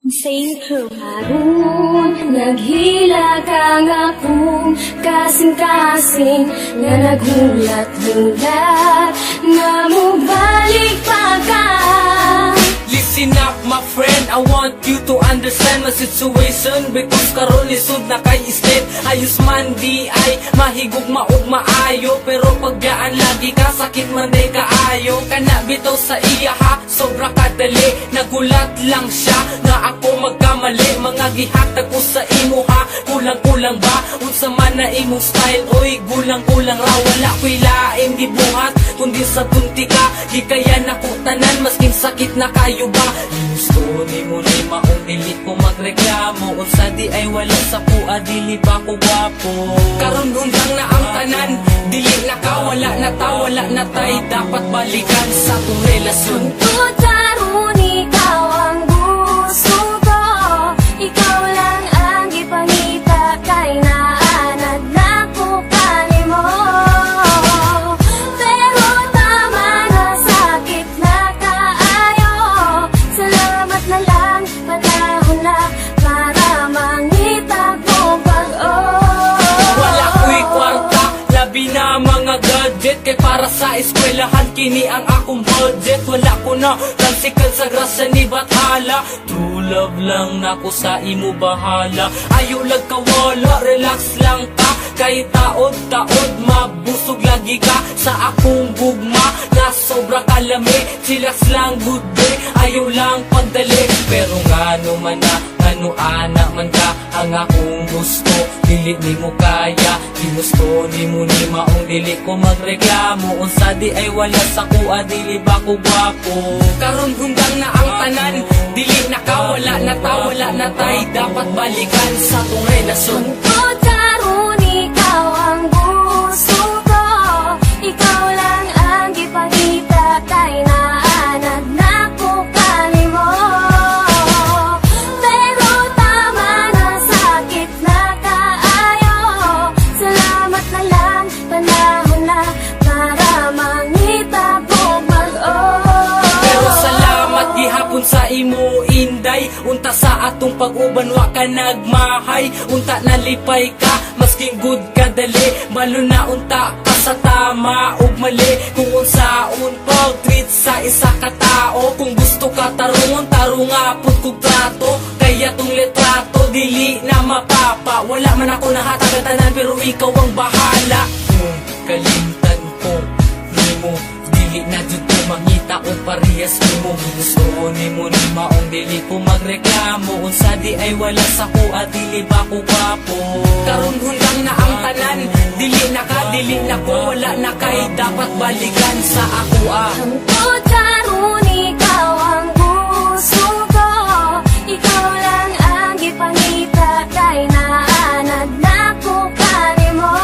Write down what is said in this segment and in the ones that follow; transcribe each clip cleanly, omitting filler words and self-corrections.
Saint Crew Harun, naghila kang akong kasing-kasing nga naghulat-hulat nga mubalik pa ka. Listen up my friend, I want you to understand my situation because karon lisod na kay state. Ayos man di ay mahigugma ug maayo, pero paggaan lagi ka sakit man day kaayo. Kana bitaw sa iya ha, sobra kadali, nagulat lang siya nga ako magkamali. Mga gihatag ko sa imo ha, kulang-kulang ba unsa man na imong style? Oy gulang-kulang ra, wala ko'y laing gibuhat kundi sa tunti ka. Di kaya nako tanan maskin sakit na kayo ba? Gusto ni mo ni maong dili ko magreklamo, unsa di ay wala sa pua, dili ba ko gwapo? Karon undang na ang tanan, dili na ka, wala na ta, wala na tay, dapat balikan sa tong relasyon. Tungkol karon ikaw ang gusto ko, ikaw lang ang gipangita kay naanad na ko kanimo. Pero tama na, sakit na kaayo, salamat na lang, panahon na para mangita ko pag-o. Wala ko'y kwarta, labi na mga gadget, kay para sa eskwelahan kini ang akong budget. Wala ko na transikal sa grasya ni Bathala, true love lang nako sa imo bahala. Ayaw lag kawala, relax lang ka, kay taod-taod mabusog lagi ka sa akong gugma na sobra kalami. Chillax lang good day, ayaw lang pagdali, pero ngano man na ano anak man ka ang akong gusto, dili ni mo kaya. Ginusto ni mo ni maong dili ko magreklamo, unsa di ay wala sa kuha, dili ba ko gwapo? Karon hunggang na ang tanan, dili na ka, wala na ta, wala na tay, dapat balikan sa tong relasyon. Tungkol karon ikaw ang gusto ko, ikaw lang ang gipangita kay naanad na ko kanimo. Pero tama na, sakit na kaayo, salamat na lang, panahon na para mangita ko pag-o. Pero salamat gihapon sa imo inday, unta sa atong pag-uban wa ka nagmahay, unta nalipay ka masking good ka dali, malo na unta ka sa tama ug mali. Kung unsaon pag-treat sa isa ka tao, kung gusto ka tarungon tarunga pud kog trato, kaya tong litrato dili na mapapa. Wala man ako nahatag tanan, pero ikaw ang bahala. Kung kalimtan ko nimo, dili na jud ko mangita o parehas mo. Gusto ni mo ni maong dili ko magreklamo, unsa di ay wala sa kuha, dili ba ko gwapo? Karon hunggang na ang tanan, dili na ka, dili na ko, wala na kay, dapat balikan sa ako ah. Tungkol karon ikaw ang gusto ko, ikaw lang ang gipangita kay naanad na ko kanimo.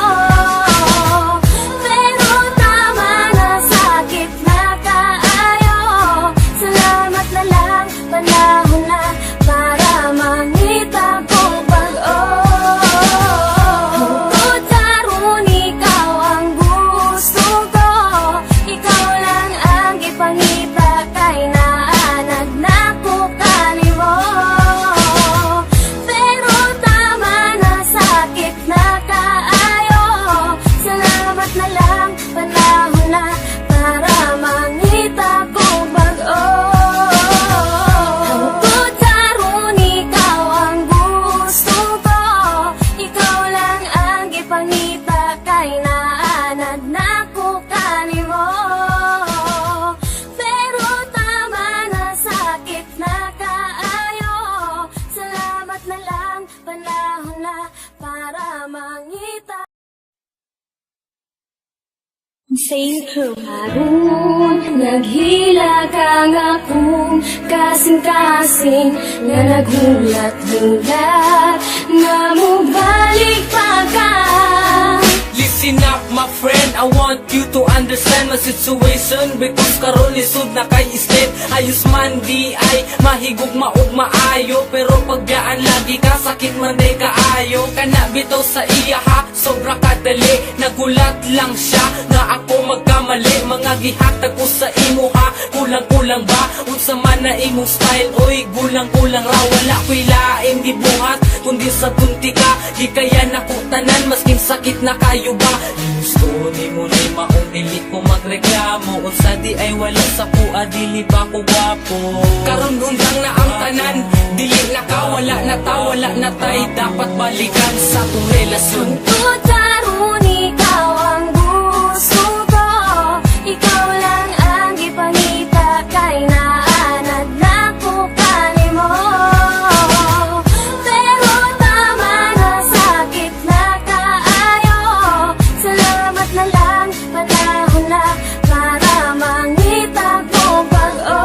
Pero tama na, sakit na kaayo, salamat na lang, panahon na para mangita ko pag-o. Tungkol karon ikaw ang gusto ko, ikaw lang ang gipangita kay naanad na ko kanimo. Pero tama na, sakit na kaayo, salamat na lang, panahon na para mangita ko pag-o. Tungkol karon ikaw ang gusto ko, ikaw lang ang gipangita kay naanad na ko kanimo. Pero tama na, sakit na kaayo, salamat na lang, panahon na para mangita. Saint Crew Harun, naghila kang akong kasing-kasing nga naghulat-hulat nga mubalik pa ka. Listen up my friend, I want you to understand my situation. Because karon lisod na kay state. Ayos man di ay mahigugma ug maayo, pero paggaan lagi ka sakit man day kaayo. Kana bitaw sa iya ha, sobra kadali. Nagulat lang siya nga ako magkamali. Mga gihatag ko sa imo ha, kulang-kulang ba? Unsa man na imong style, oy gulang-kulang ra. Wala ko'y laing gibuhat kundi sa tunti ka. Di kaya nako tanan maskin sakit na kayo ba? Gusto ni mo ni maong dili ko magreklamo. Unsa di ay wala sa kuha, dili ba ko gwapo? Karon undang na ang tanan, dili na ka, wala na ta, wala na tay. Dapat balikan sa tong relasyon. Tungkol karon ikaw ang gusto ko, ikaw lang ang ipangita kay naanad na ko kanimo. Pero tama na sakit na kaayo, salamat na lang panahon na para mangitag mo pag-o.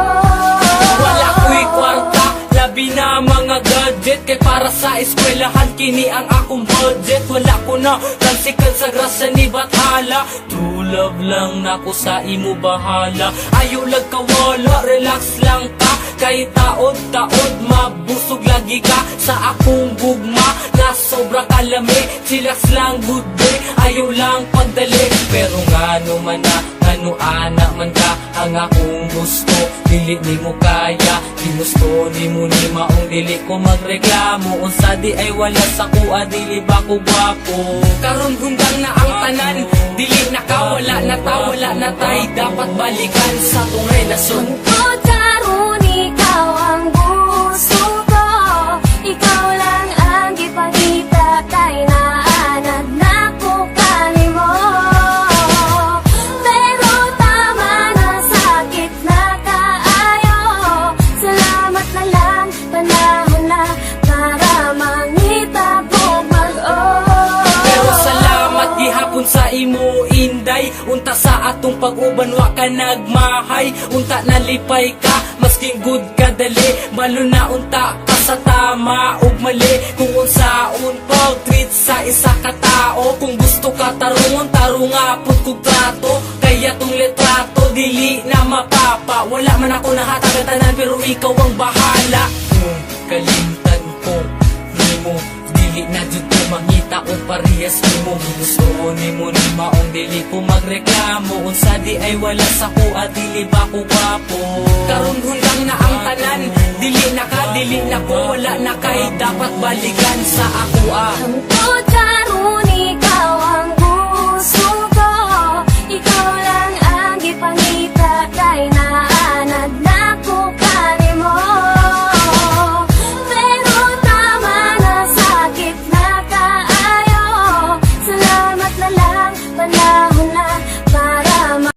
Wala ko'y kwarta, labi na mga gadget. Kay para sa eskwelahan kini ang akong budget. Wala ko na transikan sa grasya ni Bathala. True love lang nako sa imo bahala. Ayaw lag kawala, relax lang ka. Kay taod-taod mabusog lagi ka sa akong gugma na sobra kalami. Chillax lang good day, ayaw lang pagdali. Pero ngano man na, ano ana man ka ang akong gusto, dili ni mo kaya. Ginusto ni mo ni maong dili ko magreklamo. Unsa di ay wala sa kuha, dili ba ko gwapo? Karon gundang na ang tanan, dili na ka, wala na ta, wala na tay. Dapat balikan sa tong relasyon. Tungkol karon ikaw ang gusto ko, ikaw lang ang ipangita kay naanad na ko kanimo. Pero tama na sakit na kaayo, salamat na lang panahon na para mangita ko pag-o. Pero salamat gihapon sa imo inday. Unta sa atong pag-uban wa ka nagmahay. Unta nalipay ka masking good ka dali. Malo na unta ka sa tama ug mali. Kung unsaon pag-treat sa isa ka tao. Kung gusto ka tarungon, tarunga pud kog trato. Kaya tong litrato dili na mapapa. Wala man ako nahatag tanan pero ikaw ang bahala. Kung kalimtan ko nimo, dili na jud ko mangita o parehas mo. Gusto ni mo ni maong dili ko magreklamo. Unsa di ay wala sa kuha, dili ba ko gwapo? Karon hundang na ang tanan, dili na ka, dili na ko, wala na kay. Dapat balikan sa ako Tungkol